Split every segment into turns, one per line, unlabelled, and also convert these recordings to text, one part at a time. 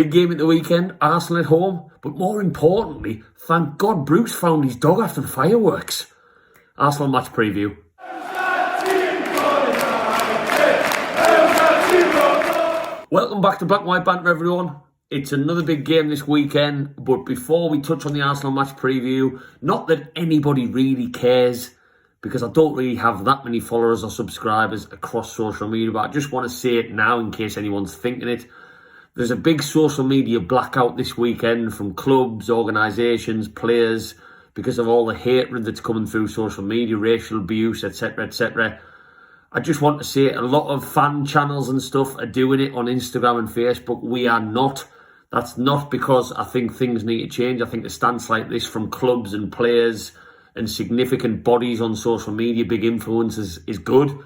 Big game at the weekend, Arsenal at home, but more importantly, thank God Bruce found his dog after the fireworks. Arsenal match preview. Welcome back to Black and White Banter, everyone. It's another big game this weekend, but before we touch on the Arsenal match preview, not that anybody really cares, because I don't really have that many followers or subscribers across social media, but I just want to say it now in case anyone's thinking it. There's a big social media blackout this weekend from clubs, organisations, players, because of all the hatred that's coming through social media, racial abuse, etc, etc. I just want to say a lot of fan channels and stuff are doing it on Instagram and Facebook. We are not. That's not because I think things need to change. I think a stance like this from clubs and players and significant bodies on social media, big influencers, is good.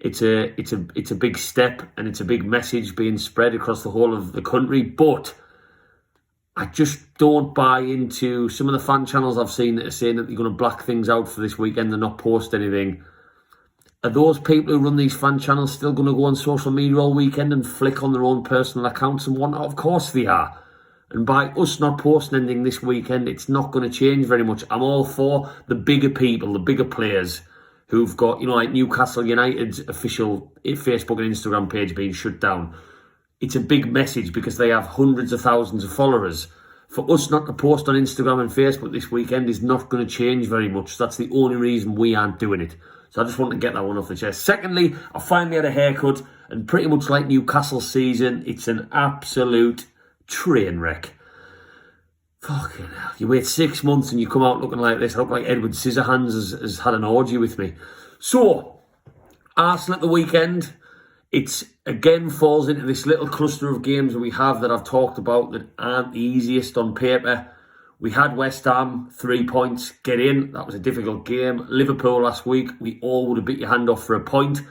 It's a big step and it's a big message being spread across the whole of the country. But I just don't buy into some of the fan channels I've seen that are saying that they're going to black things out for this weekend and not post anything. Are those people who run these fan channels still going to go on social media all weekend and flick on their own personal accounts and whatnot? Of course they are. And by us not posting anything this weekend, it's not going to change very much. I'm all for the bigger people, the bigger players who've got, like Newcastle United's official Facebook and Instagram page being shut down. It's a big message because they have hundreds of thousands of followers. For us not to post on Instagram and Facebook this weekend is not going to change very much. That's the only reason we aren't doing it. So I just want to get that one off the chest. Secondly, I finally had a haircut, and pretty much like Newcastle's season, it's an absolute train wreck. Fucking hell. You wait 6 months and you come out looking like this. I look like Edward Scissorhands has had an orgy with me. So, Arsenal at the weekend. It again falls into this little cluster of games that we have that I've talked about that aren't the easiest on paper. We had West Ham, 3 points, get in. That was a difficult game. Liverpool last week, we all would have bit your hand off for a point.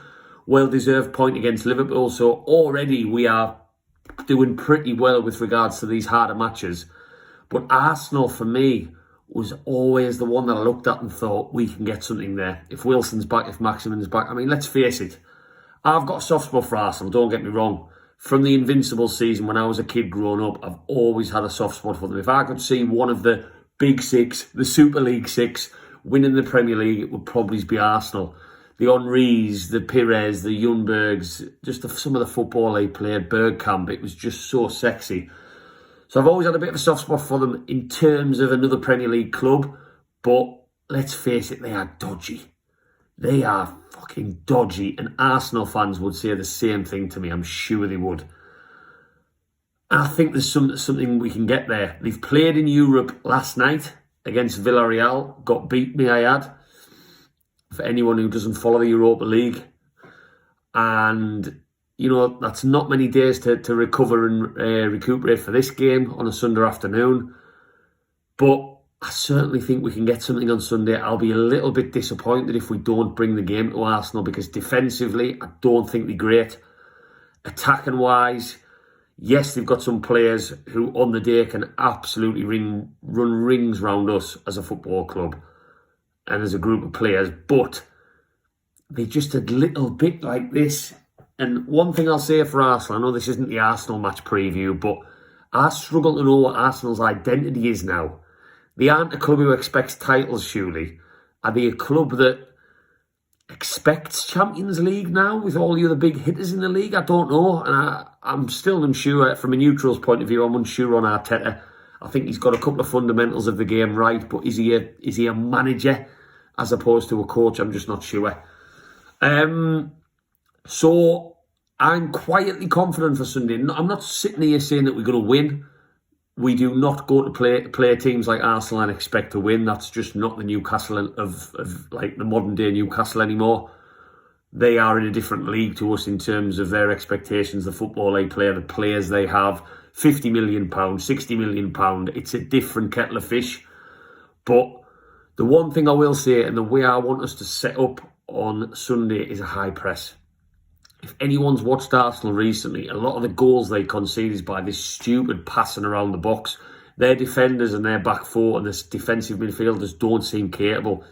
Well-deserved point against Liverpool. So already we are doing pretty well with regards to these harder matches. But Arsenal, for me, was always the one that I looked at and thought, we can get something there. If Wilson's back, if Maximin's back. I mean, let's face it. I've got a soft spot for Arsenal, don't get me wrong. From the Invincible season when I was a kid growing up, I've always had a soft spot for them. If I could see one of the Big Six, the Super League Six, winning the Premier League, it would probably be Arsenal. The Henrys, the Pires, the Ljungbergs, just some of the football they played, Bergkamp, it was just so sexy. So I've always had a bit of a soft spot for them in terms of another Premier League club. But let's face it, they are dodgy. They are fucking dodgy. And Arsenal fans would say the same thing to me. I'm sure they would. I think there's something we can get there. They've played in Europe last night against Villarreal. Got beat, may I add. For anyone who doesn't follow the Europa League. And that's not many days to recover and recuperate for this game on a Sunday afternoon. But I certainly think we can get something on Sunday. I'll be a little bit disappointed if we don't bring the game to Arsenal because defensively, I don't think they're great. Attacking wise, yes, they've got some players who on the day can absolutely run rings round us as a football club and as a group of players, but they're just a little bit like this. And one thing I'll say for Arsenal, I know this isn't the Arsenal match preview, but I struggle to know what Arsenal's identity is now. They aren't a club who expects titles, surely. Are they a club that expects Champions League now with all the other big hitters in the league? I don't know. And I'm still unsure. From a neutral's point of view, I'm unsure on Arteta. I think he's got a couple of fundamentals of the game right, but is he a manager as opposed to a coach? I'm just not sure. So I'm quietly confident for Sunday. I'm not sitting here saying that we're going to win. We do not go to play teams like Arsenal and expect to win. That's just not the Newcastle of like the modern day Newcastle anymore. They are in a different league to us in terms of their expectations, the football they play, the players they have. £50 million, £60 million. It's a different kettle of fish. But the one thing I will say, and the way I want us to set up on Sunday, is a high press. If anyone's watched Arsenal recently, a lot of the goals they concede is by this stupid passing around the box. Their defenders and their back four and the defensive midfielders don't seem capable.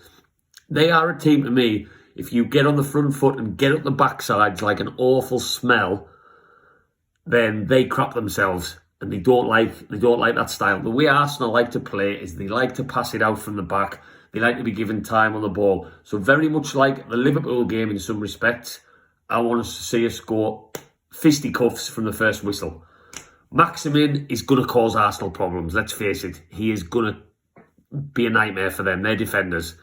They are a team to me, if you get on the front foot and get up the backsides like an awful smell, then they crap themselves. and they don't like that style. The way Arsenal like to play is they like to pass it out from the back. They like to be given time on the ball. So very much like the Liverpool game in some respects, I want us to see us go fisticuffs from the first whistle. Maximin is going to cause Arsenal problems, let's face it. He is going to be a nightmare for them. They're defenders.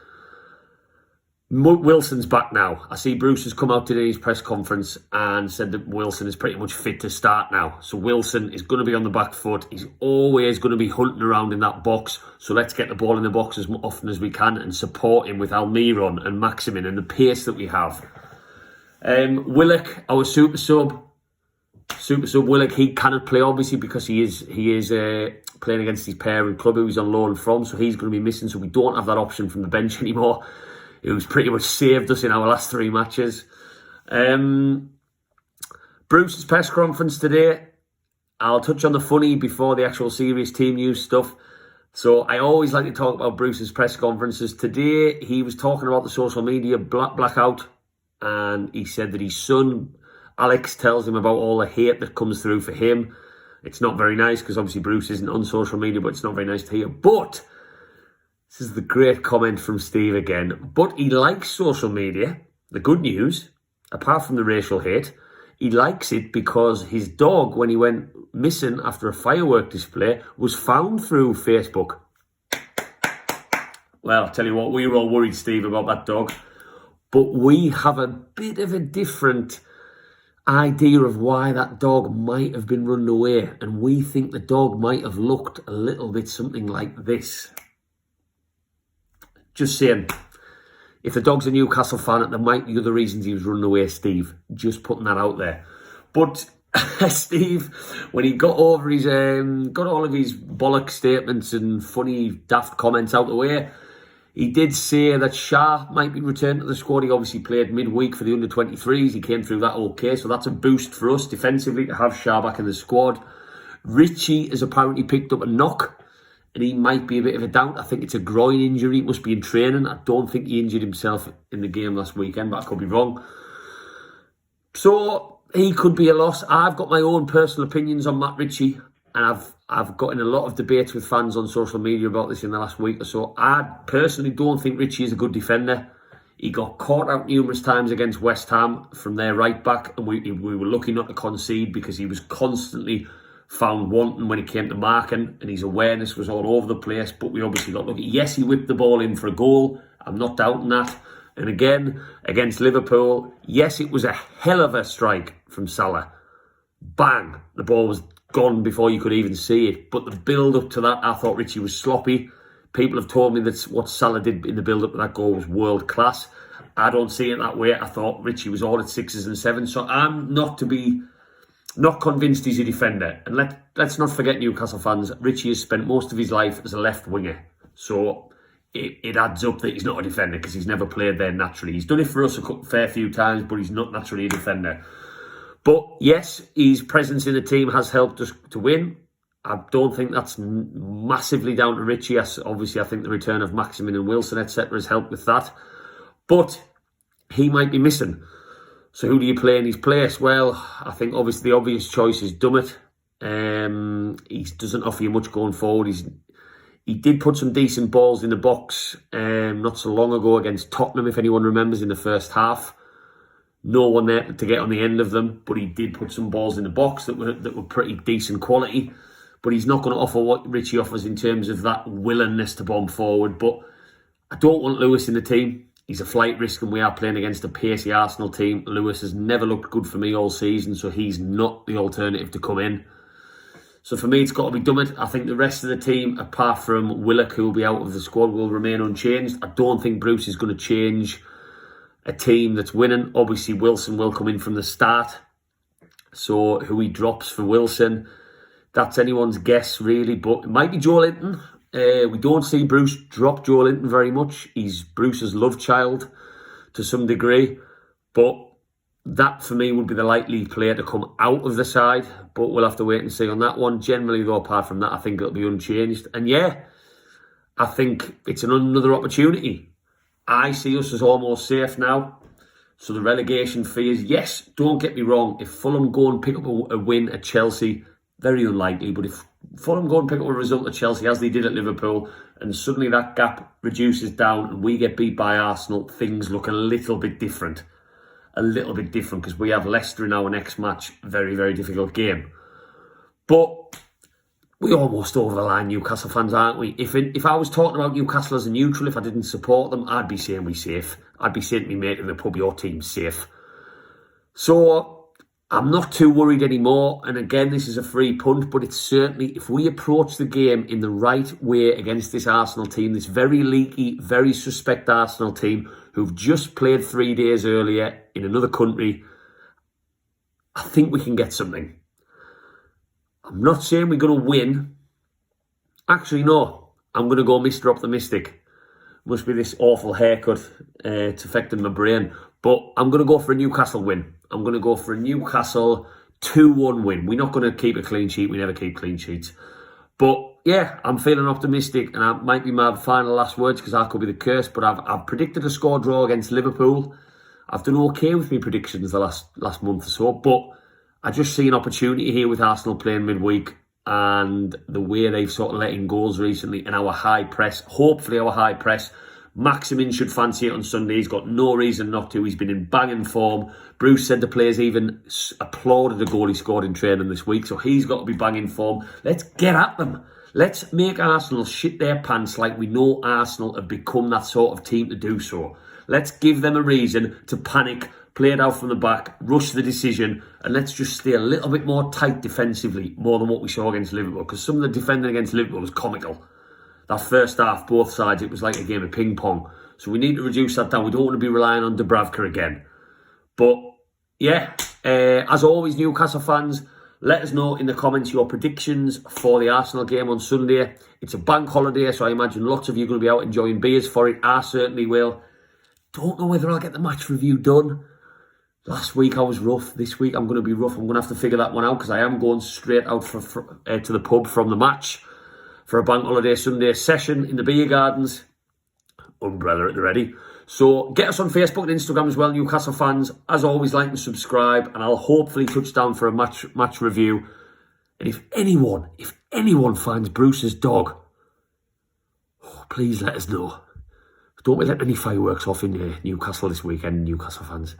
Wilson's back now. I see Bruce has come out today in his press conference and said that Wilson is pretty much fit to start now. So Wilson is going to be on the back foot. He's always going to be hunting around in that box. So let's get the ball in the box as often as we can and support him with Almiron and Maximin and the pace that we have. Willock, our super sub Willock, he cannot play obviously because he is playing against his parent club who he's on loan from. So he's going to be missing. So we don't have that option from the bench anymore. Who's pretty much saved us in our last 3 matches. Bruce's press conference today. I'll touch on the funny before the actual serious team news stuff. So I always like to talk about Bruce's press conferences. Today he was talking about the social media blackout, and he said that his son Alex tells him about all the hate that comes through for him. It's not very nice because obviously Bruce isn't on social media, but it's not very nice to hear. But this is the great comment from Steve again. But he likes social media. The good news, apart from the racial hate, he likes it because his dog, when he went missing after a firework display, was found through Facebook. Well, I'll tell you what, we were all worried, Steve, about that dog. But we have a bit of a different idea of why that dog might have been run away. And we think the dog might have looked a little bit something like this. Just saying, if the dog's a Newcastle fan, there might be other reasons he was running away, Steve. Just putting that out there. But Steve, when he got over his, got all of his bollock statements and funny, daft comments out the way, he did say that Shah might be returned to the squad. He obviously played midweek for the under-23s. He came through that okay, so that's a boost for us defensively to have Shah back in the squad. Richie has apparently picked up a knock, and he might be a bit of a doubt. I think it's a groin injury. It must be in training. I don't think he injured himself in the game last weekend, but I could be wrong. So he could be a loss. I've got my own personal opinions on Matt Ritchie, and I've got in a lot of debates with fans on social media about this in the last week or so. I personally don't think Ritchie is a good defender. He got caught out numerous times against West Ham from their right back, and we were lucky not to concede because he was constantly found wanting when it came to marking, and his awareness was all over the place, but we obviously got lucky. Yes, he whipped the ball in for a goal. I'm not doubting that. And again, against Liverpool, yes, it was a hell of a strike from Salah. Bang! The ball was gone before you could even see it. But the build-up to that, I thought Ritchie was sloppy. People have told me that what Salah did in the build-up to that goal was world-class. I don't see it that way. I thought Ritchie was all at 6s and 7s, so I'm not convinced he's a defender. And let's not forget, Newcastle fans, Ritchie has spent most of his life as a left winger. So it adds up that he's not a defender because he's never played there naturally. He's done it for us a fair few times, but he's not naturally a defender. But yes, his presence in the team has helped us to win. I don't think that's massively down to Ritchie. Obviously, I think the return of Maximin and Wilson, etc., has helped with that. But he might be missing. So who do you play in his place? Well, I think obviously the obvious choice is Dummett. He doesn't offer you much going forward. He did put some decent balls in the box not so long ago against Tottenham, if anyone remembers, in the first half. No one there to get on the end of them, but he did put some balls in the box that were pretty decent quality. But he's not going to offer what Ritchie offers in terms of that willingness to bomb forward. But I don't want Lewis in the team. He's a flight risk, and we are playing against a pacey Arsenal team. Lewis has never looked good for me all season, so he's not the alternative to come in. So for me, it's got to be Dummett. I think the rest of the team, apart from Willock, who will be out of the squad, will remain unchanged. I don't think Bruce is going to change a team that's winning. Obviously, Wilson will come in from the start. So who he drops for Wilson, that's anyone's guess, really. But it might be Joe Linton. We don't see Bruce drop Joe Linton very much. He's Bruce's love child to some degree. But that, for me, would be the likely player to come out of the side. But we'll have to wait and see on that one. Generally, though, apart from that, I think it'll be unchanged. And yeah, I think it's another opportunity. I see us as almost safe now. So the relegation fears, yes, don't get me wrong. If Fulham go and pick up a win at Chelsea, very unlikely. But if Fulham go and pick up a result at Chelsea, as they did at Liverpool, and suddenly that gap reduces down and we get beat by Arsenal, things look a little bit different. A little bit different, because we have Leicester in our next match. Very, very difficult game. But we almost over the line, Newcastle fans, aren't we? If I was talking about Newcastle as a neutral, if I didn't support them, I'd be saying we're safe. I'd be saying to me mate in the pub, your team's safe. So I'm not too worried anymore. And again, this is a free punt, but it's certainly, if we approach the game in the right way against this Arsenal team, this very leaky, very suspect Arsenal team, who've just played 3 days earlier in another country, I think we can get something. I'm not saying we're going to win. Actually, no. I'm going to go Mr. Optimistic. Must be this awful haircut. It's affecting my brain. But I'm going to go for a Newcastle win. I'm going to go for a Newcastle 2-1 win. We're not going to keep a clean sheet. We never keep clean sheets. But yeah, I'm feeling optimistic. And that might be my final last words, because that could be the curse. But I've predicted a score draw against Liverpool. I've done okay with my predictions the last month or so. But I just see an opportunity here with Arsenal playing midweek, and the way they've sort of let in goals recently, and our high press, hopefully our high press. Maximin should fancy it on Sunday. He's got no reason not to. He's been in banging form. Bruce said the players even applauded the goal he scored in training this week, so he's got to be banging form. Let's get at them. Let's make Arsenal shit their pants like we know Arsenal have become that sort of team to do so. Let's give them a reason to panic, play it out from the back, rush the decision, and let's just stay a little bit more tight defensively, more than what we saw against Liverpool, because some of the defending against Liverpool was comical. That first half, both sides, it was like a game of ping pong. So we need to reduce that down. We don't want to be relying on Dubravka again. But yeah, as always, Newcastle fans, let us know in the comments your predictions for the Arsenal game on Sunday. It's a bank holiday, so I imagine lots of you are going to be out enjoying beers for it. I certainly will. Don't know whether I'll get the match review done. Last week I was rough. This week I'm going to be rough. I'm going to have to figure that one out, because I am going straight out to the pub from the match for a bank holiday Sunday session in the beer gardens. Umbrella at the ready. So get us on Facebook and Instagram as well, Newcastle fans. As always, like and subscribe, and I'll hopefully touch down for a match review. And if anyone finds Bruce's dog, please let us know. Don't we let any fireworks off in Newcastle this weekend, Newcastle fans.